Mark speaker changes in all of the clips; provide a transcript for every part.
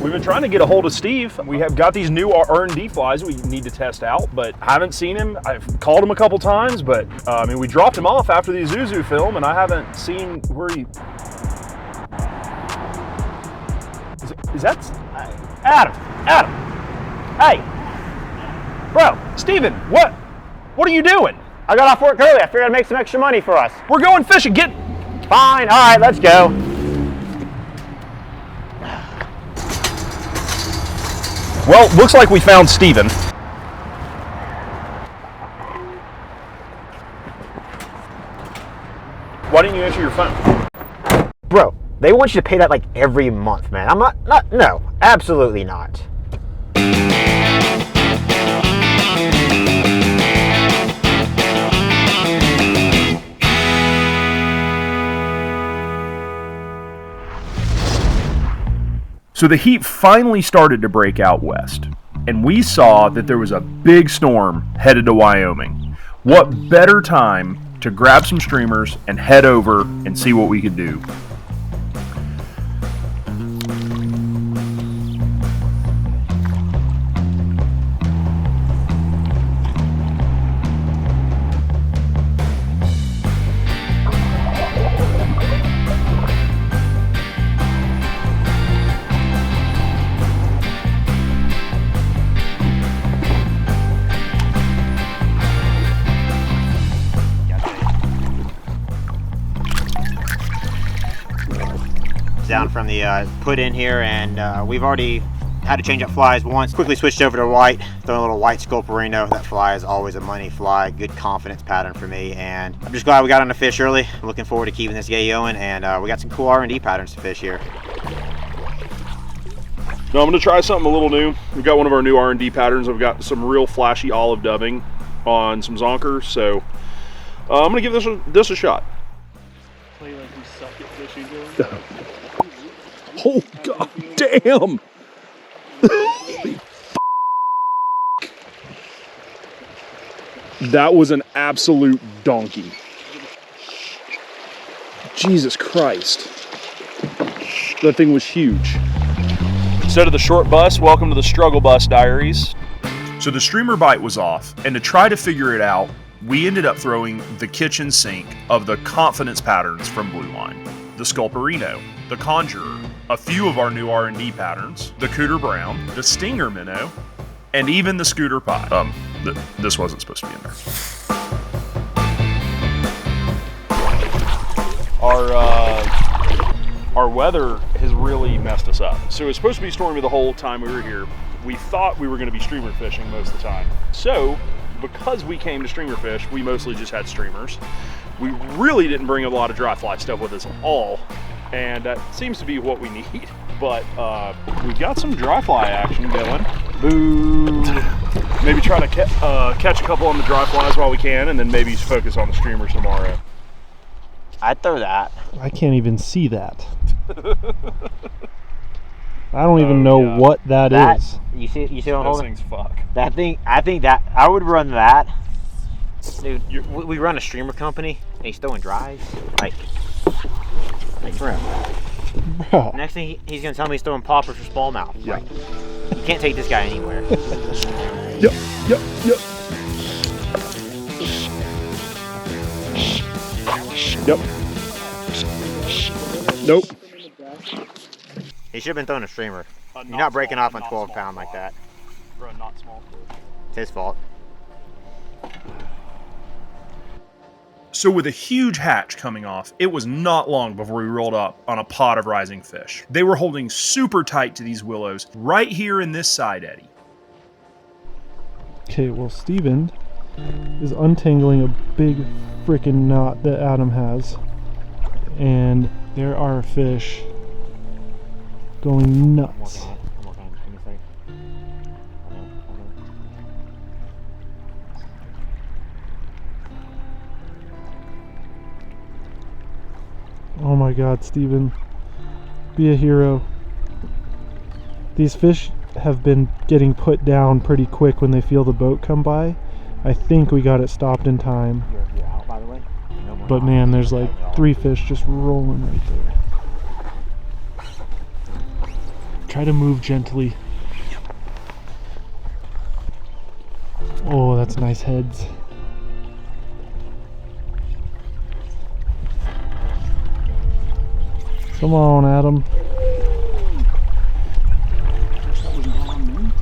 Speaker 1: We've been trying to get a hold of Steve. We have got these new R&D flies we need to test out, but I haven't seen him. I've called him a couple times, but I mean, we dropped him off after the Isuzu film, and I haven't seen where he... Is that... Adam! Hey! Bro, Steven, what are you doing?
Speaker 2: I got off work early. I figured I'd make some extra money for us.
Speaker 1: We're going fishing. Get...
Speaker 2: Fine. All right, let's go.
Speaker 1: Well, looks like we found Steven. Why didn't you answer your phone?
Speaker 2: Bro, they want you to pay that like every month, man. I'm not, no, absolutely not.
Speaker 1: So the heat finally started to break out west, and we saw that there was a big storm headed to Wyoming. What better time to grab some streamers and head over and see what we could do.
Speaker 2: Down from the put in here, and we've already had to change up flies once. Quickly switched over to white, throwing a little white Sculperino. That fly is always a money fly, good confidence pattern for me, and I'm just glad we got on the fish early. I'm looking forward to keeping this guy going, and we got some cool R&D patterns to fish here.
Speaker 1: Now I'm going to try something a little new. We've got one of our new R&D patterns. We've got some real flashy olive dubbing on some zonkers, so I'm going to give this a shot.
Speaker 3: Play like we suck at fishing, Dylan.
Speaker 1: Oh, god damn! That was an absolute donkey. Jesus Christ. That thing was huge. Instead of the short bus, welcome to the Struggle Bus Diaries. So the streamer bite was off, and to try to figure it out, we ended up throwing the kitchen sink of the confidence patterns from Blue Line. The Sculperino, the Conjurer, a few of our new R&D patterns, the Cooter Brown, the Stinger Minnow, and even the Scooter Pie. This wasn't supposed to be in there. Our weather has really messed us up. So it was supposed to be stormy the whole time we were here. We thought we were going to be streamer fishing most of the time. So because we came to streamer fish, we mostly just had streamers. We really didn't bring a lot of dry fly stuff with us at all, and that seems to be what we need. But we've got some dry fly action going. Boo! Maybe try to catch a couple on the dry flies while we can, and then maybe focus on the streamers tomorrow.
Speaker 2: I'd throw that.
Speaker 3: I can't even see that. I don't even know what that is.
Speaker 2: You see what I'm holding?
Speaker 1: Those things fuck.
Speaker 2: That thing, I think that, I would run that. Dude, we run a streamer company, and he's throwing dries. Like for him.
Speaker 3: Bro.
Speaker 2: Next thing, he's going to tell me he's throwing poppers for smallmouth.
Speaker 1: Yeah.
Speaker 2: Like, you can't take this guy anywhere.
Speaker 1: Yep. Yep. Nope.
Speaker 2: He should have been throwing a streamer. You're not breaking off on 12 pound like that.
Speaker 1: Bro, not small.
Speaker 2: It's his fault.
Speaker 1: So with a huge hatch coming off, it was not long before we rolled up on a pod of rising fish. They were holding super tight to these willows right here in this side eddy.
Speaker 3: Okay, well, Steven is untangling a big freaking knot that Adam has, and there are fish going nuts. Oh my god, Steven. Be a hero. These fish have been getting put down pretty quick when they feel the boat come by. I think we got it stopped in time.
Speaker 2: You're out, by the way? No,
Speaker 3: But man, there's like 3 fish just rolling right there. try to move gently. Oh, that's nice heads. Come on, Adam.
Speaker 1: That was not on me.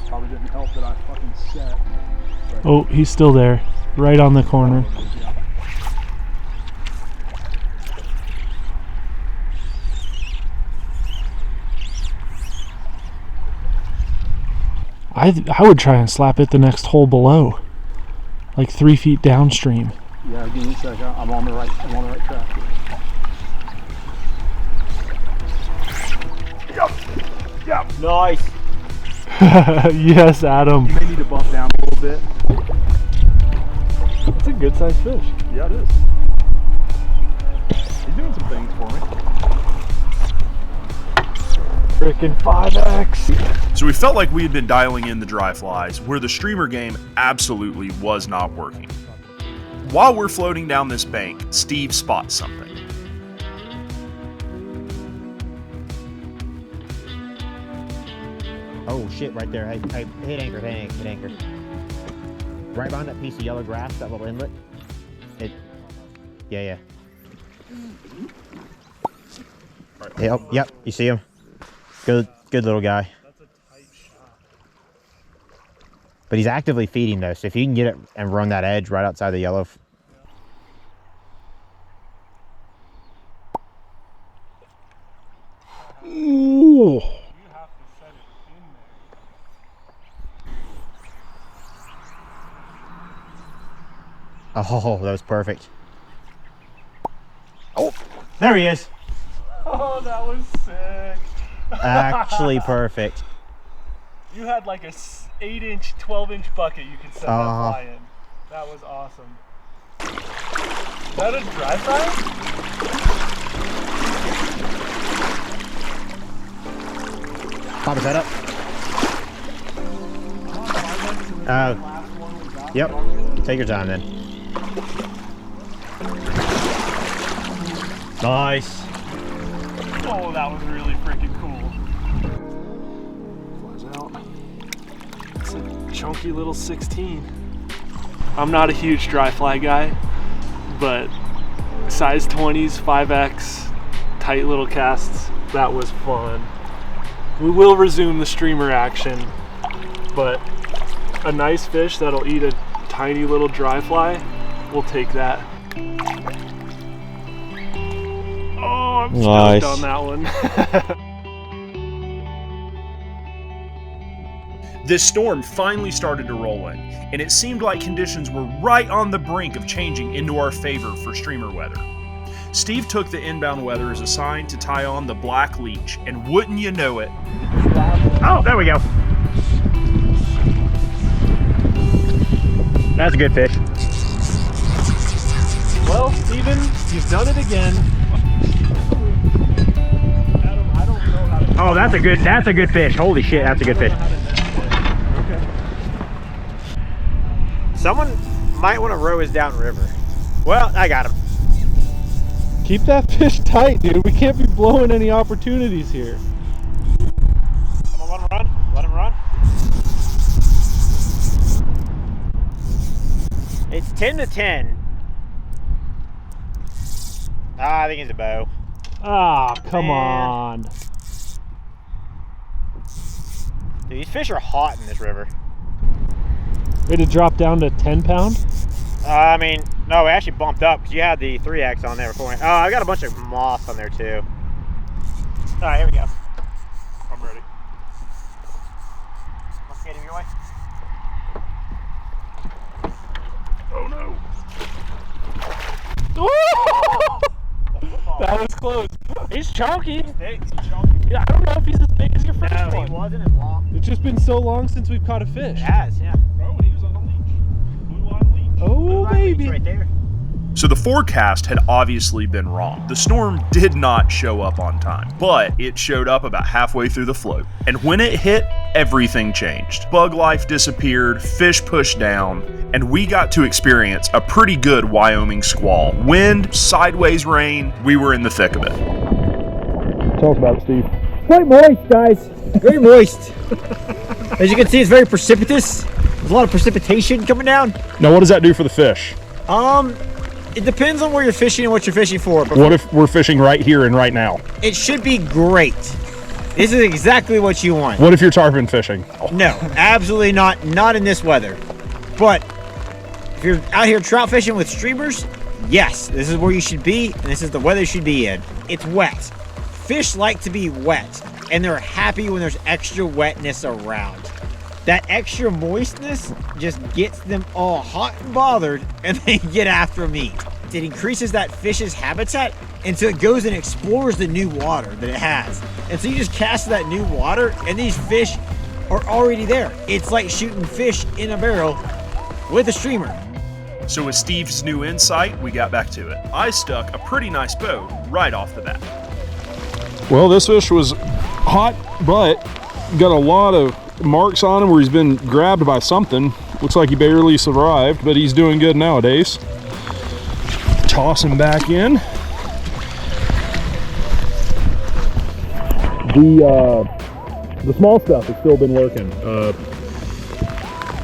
Speaker 1: Probably didn't help that I fucking set.
Speaker 3: Oh, he's still there, right on the corner. I would try and slap it the next hole below, like 3 feet downstream.
Speaker 1: Yeah, give me a second. I'm on the right track here. Yep.
Speaker 2: Nice.
Speaker 3: Yes, Adam.
Speaker 1: You may need to bump down a little bit.
Speaker 3: It's a good sized fish.
Speaker 1: Yeah, it is. He's doing some things for me.
Speaker 3: Frickin' 5X.
Speaker 1: So we felt like we had been dialing in the dry flies, where the streamer game absolutely was not working. While we're floating down this bank, Steve spots something.
Speaker 2: Oh shit, right there. Hey, hit anchor, hit anchor. Right behind that piece of yellow grass, that little inlet. Yeah. Yep, you see him? Good little guy. But he's actively feeding though, so if you can get it and run that edge right outside the yellow.
Speaker 3: Ooh.
Speaker 2: Oh, that was perfect. Oh, there he is.
Speaker 3: Oh, that was sick.
Speaker 2: Actually perfect.
Speaker 3: You had like a 8-inch, 12-inch bucket you could set that fly in. That was awesome. Is that a dry fry?
Speaker 2: Pop his head up. Yep. Take your time then. Nice.
Speaker 3: Oh, that was really freaking cool.
Speaker 1: Flies out.
Speaker 3: It's a chunky little 16. I'm not a huge dry fly guy, but size 20s, 5X, tight little casts, that was fun. We will resume the streamer action, but a nice fish that'll eat a tiny little dry fly, we'll take that. Oh, I'm
Speaker 2: nice.
Speaker 3: stoked on that one.
Speaker 1: This storm finally started to roll in, and it seemed like conditions were right on the brink of changing into our favor for streamer weather. Steve took the inbound weather as a sign to tie on the black leech, and wouldn't you know it?
Speaker 2: Oh, there we go. That's a good fish.
Speaker 3: Well, Steven, you've done it again. Adam, I don't know how to...
Speaker 2: Oh, that's a good fish. Holy shit, that's a good fish.
Speaker 3: Okay.
Speaker 2: Someone might want to row us downriver. Well, I got him.
Speaker 3: Keep that fish tight, dude. We can't be blowing any opportunities here.
Speaker 2: Come on, let him run. Let him run. It's 10 to 10. I think it's a bow.
Speaker 3: Ah, come
Speaker 2: Man.
Speaker 3: on.
Speaker 2: Dude, these fish are hot in this river.
Speaker 3: Ready to drop down to 10 pound?
Speaker 2: I mean, no, we actually bumped up because you had the 3X on there before. Oh, I got a bunch of moss on there too. All right, here we go.
Speaker 1: I'm ready.
Speaker 2: Let's get him your way.
Speaker 1: Oh no.
Speaker 3: That was close. He's chunky.
Speaker 2: Yeah,
Speaker 3: I don't know if he's as big as your first
Speaker 2: no,
Speaker 3: one.
Speaker 2: he wasn't as long.
Speaker 3: It's just been so long since we've caught a fish.
Speaker 2: It has, yeah.
Speaker 1: Oh, he was on the leech. Blue line leech.
Speaker 3: Oh, baby.
Speaker 2: Right there.
Speaker 1: So the forecast had obviously been wrong. The storm did not show up on time, but it showed up about halfway through the float. And when it hit, everything changed. Bug life disappeared, fish pushed down, and we got to experience a pretty good Wyoming squall. Wind, sideways rain, we were in the thick of it. Tell us about it, Steve.
Speaker 4: Quite moist, guys. Very moist. As you can see, it's very precipitous. There's a lot of precipitation coming down.
Speaker 1: Now, what does that do for the fish?
Speaker 4: It depends on where you're fishing and what you're fishing for. But
Speaker 1: What if we're fishing right here and right now?
Speaker 4: it should be great. This is exactly what you want.
Speaker 1: What if you're tarpon fishing?
Speaker 4: No, absolutely not. Not in this weather. But if you're out here trout fishing with streamers, yes, this is where you should be, and this is the weather you should be in. It's wet. Fish like to be wet, and they're happy when there's extra wetness around. That extra moistness just gets them all hot and bothered, and they get after meat. It increases that fish's habitat, and so it goes and explores the new water that it has. And so you just cast that new water, and these fish are already there. It's like shooting fish in a barrel with a streamer.
Speaker 1: So with Steve's new insight, we got back to it. I stuck a pretty nice bow right off the bat. Well, this fish was hot, but got a lot of marks on him where he's been grabbed by something. Looks like he barely survived, but he's doing good nowadays. Toss him back in. The small stuff has still been working.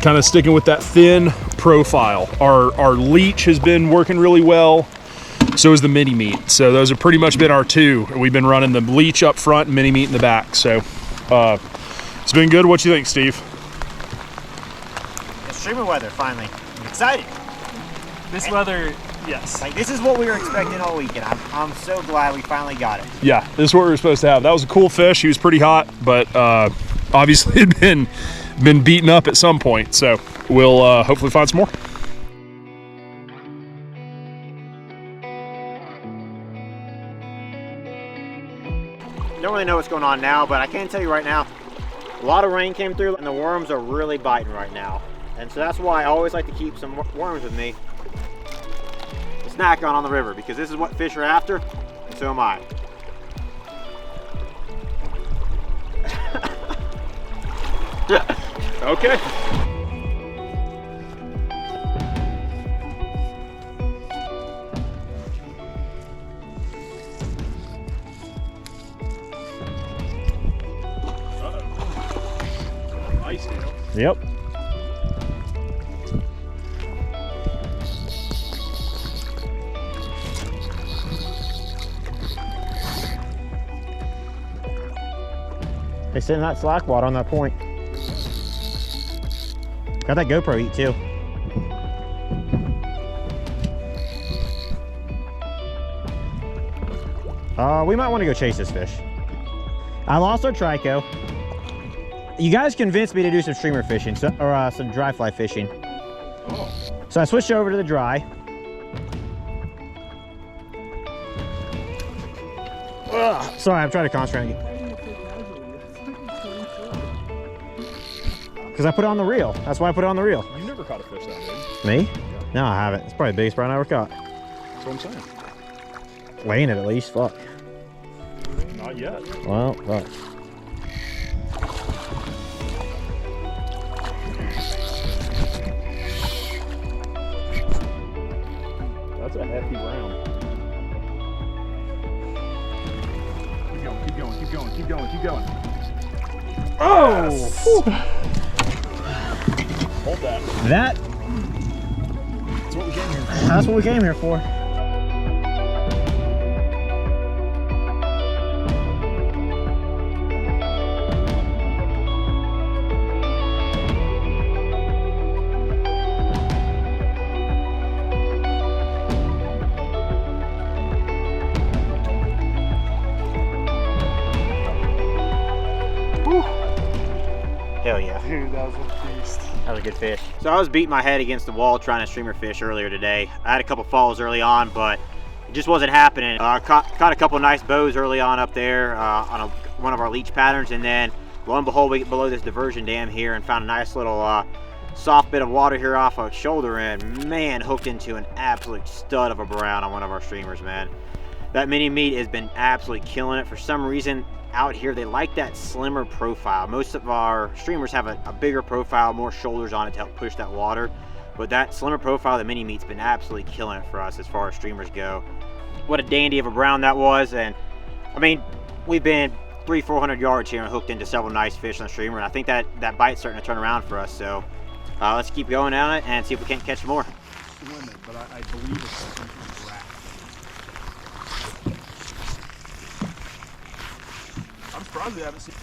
Speaker 1: Kind of sticking with that thin profile. Our leech has been working really well. So is the mini meat. So those have pretty much been our two. We've been running the leech up front and mini meat in the back. So it's been good. What you think, Steve?
Speaker 2: It's streamer weather, finally. I'm excited.
Speaker 5: This weather, yes.
Speaker 2: Like, this is what we were expecting all weekend. I'm so glad we finally got it.
Speaker 1: Yeah, this is what we were supposed to have. That was a cool fish. He was pretty hot, but obviously had been beaten up at some point. So we'll hopefully find some more.
Speaker 2: Don't really know what's going on now, but I can tell you right now, a lot of rain came through and the worms are really biting right now. And so that's why I always like to keep some worms with me to snack on the river, because this is what fish are after, and so am I.
Speaker 1: Okay.
Speaker 4: Yep. They sit in that slack water on that point. Got that GoPro eat too. We might want to go chase this fish. I lost our trico. You guys convinced me to do some streamer fishing, or some dry fly fishing. Oh. So I switched over to the dry. Ugh, sorry, I'm trying to concentrate. Because I put it on the reel. That's why I put it on the reel.
Speaker 1: You never caught a fish that big.
Speaker 4: Me? No, I haven't. It's probably the biggest brown I ever caught.
Speaker 1: That's what I'm saying.
Speaker 4: Weighing it at least. Fuck.
Speaker 1: Not yet.
Speaker 4: Well, fuck.
Speaker 1: That's a hefty round. Keep going, keep going, keep going, keep going, keep going. Oh! Yes. Hold that.
Speaker 4: That.
Speaker 1: That's what we came here for.
Speaker 4: That's what we came here for. Hell yeah.
Speaker 5: Dude, that was a beast.
Speaker 2: That was a good fish. So I was beating my head against the wall trying to streamer fish earlier today. I had a couple falls early on, but it just wasn't happening. Caught a couple nice bows early on up there on one of our leech patterns, and then lo and behold, we get below this diversion dam here and found a nice little soft bit of water here off our shoulder, and man, hooked into an absolute stud of a brown on one of our streamers, man. That mini meat has been absolutely killing it. For some reason out here, they like that slimmer profile. Most of our streamers have a bigger profile, more shoulders on it to help push that water. But that slimmer profile, the mini meat's been absolutely killing it for us as far as streamers go. What a dandy of a brown that was. And I mean, we've been 300-400 yards here and hooked into several nice fish on the streamer, and I think that bite's starting to turn around for us. So let's keep going on it and see if we can't catch more.
Speaker 1: Limit, but I believe it's some kind of rat. I'm surprised we haven't seen.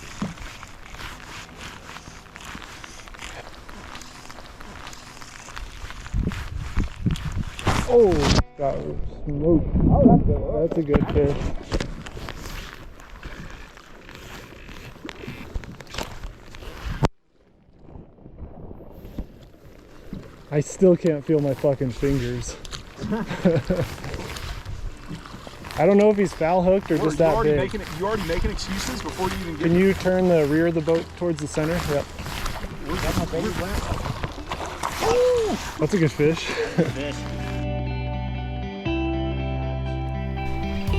Speaker 3: Oh, that was smoked. Oh, that's a good fish. I still can't feel my fucking fingers. I don't know if he's foul hooked or just that big.
Speaker 1: You already making excuses before you even get.
Speaker 3: Can you turn the rear of the boat towards the center? Yep. That's a good fish.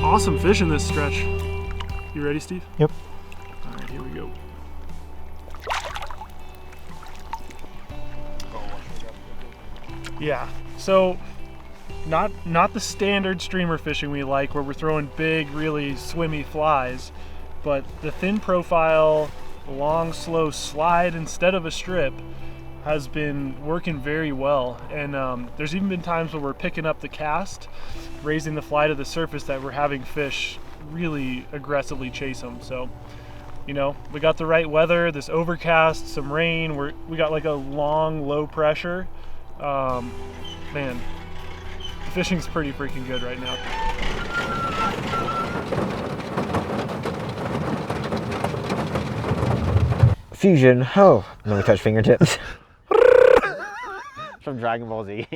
Speaker 5: Awesome fish in this stretch. You ready, Steve?
Speaker 3: Yep.
Speaker 5: All right, here we go. Yeah, so not the standard streamer fishing we like where we're throwing big, really swimmy flies, but the thin profile, long, slow slide instead of a strip has been working very well. And there's even been times where we're picking up the cast, raising the fly to the surface, that we're having fish really aggressively chase them. So, you know, we got the right weather, this overcast, some rain, we got like a long, low pressure. Man, the fishing's pretty freaking good right now.
Speaker 2: Fusion. Oh, let me touch fingertips. From Dragon Ball Z.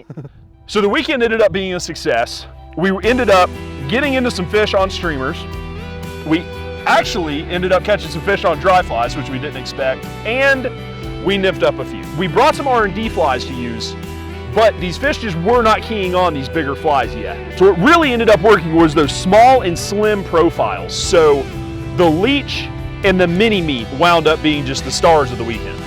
Speaker 1: So the weekend ended up being a success. We ended up getting into some fish on streamers. We actually ended up catching some fish on dry flies, which we didn't expect, and we nipped up a few. We brought some R&D flies to use, but these fish just were not keying on these bigger flies yet. So what really ended up working was those small and slim profiles. So the Leech and the mini meat wound up being just the stars of the weekend.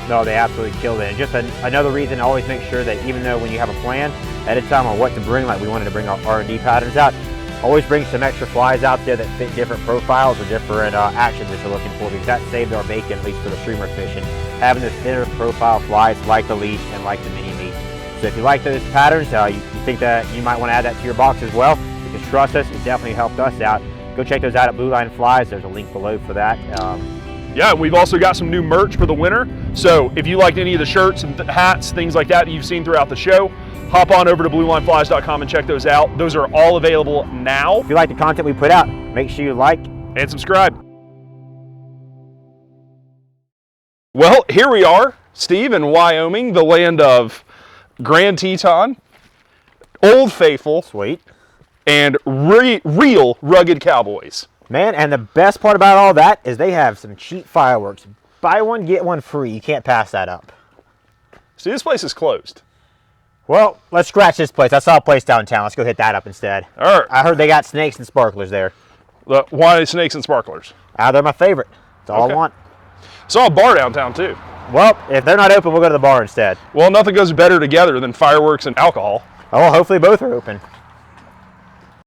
Speaker 2: No, they absolutely killed it. And just another reason to always make sure that even though when you have a plan ahead of time on what to bring, like we wanted to bring our R&D patterns out, always bring some extra flies out there that fit different profiles or different actions that you're looking for, because that saved our bacon, at least for the streamer fishing. Having those thinner profile flies like the Leech and like the mini meat. So if you like those patterns, you think that you might want to add that to your box as well, because trust us, it definitely helped us out. Go check those out at Blue Line Flies. There's a link below for that.
Speaker 1: Yeah, we've also got some new merch for the winter. So if you liked any of the shirts and hats, things like that you've seen throughout the show, hop on over to BlueLineFlies.com and check those out. Those are all available now.
Speaker 2: If you like the content we put out, make sure you like
Speaker 1: and subscribe. Well, here we are, Steve, in Wyoming, the land of Grand Teton, Old Faithful,
Speaker 2: sweet,
Speaker 1: and real rugged cowboys.
Speaker 2: Man, and the best part about all that is they have some cheap fireworks. Buy one, get one free. You can't pass that up.
Speaker 1: See, this place is closed.
Speaker 2: Well, let's scratch this place. I saw a place downtown. Let's go hit that up instead.
Speaker 1: All right.
Speaker 2: I heard they got snakes and sparklers there.
Speaker 1: Why snakes and sparklers?
Speaker 2: They're my favorite. That's all I want.
Speaker 1: Saw a bar downtown, too.
Speaker 2: Well, if they're not open, we'll go to the bar instead.
Speaker 1: Well, nothing goes better together than fireworks and alcohol.
Speaker 2: Oh, well, hopefully both are open.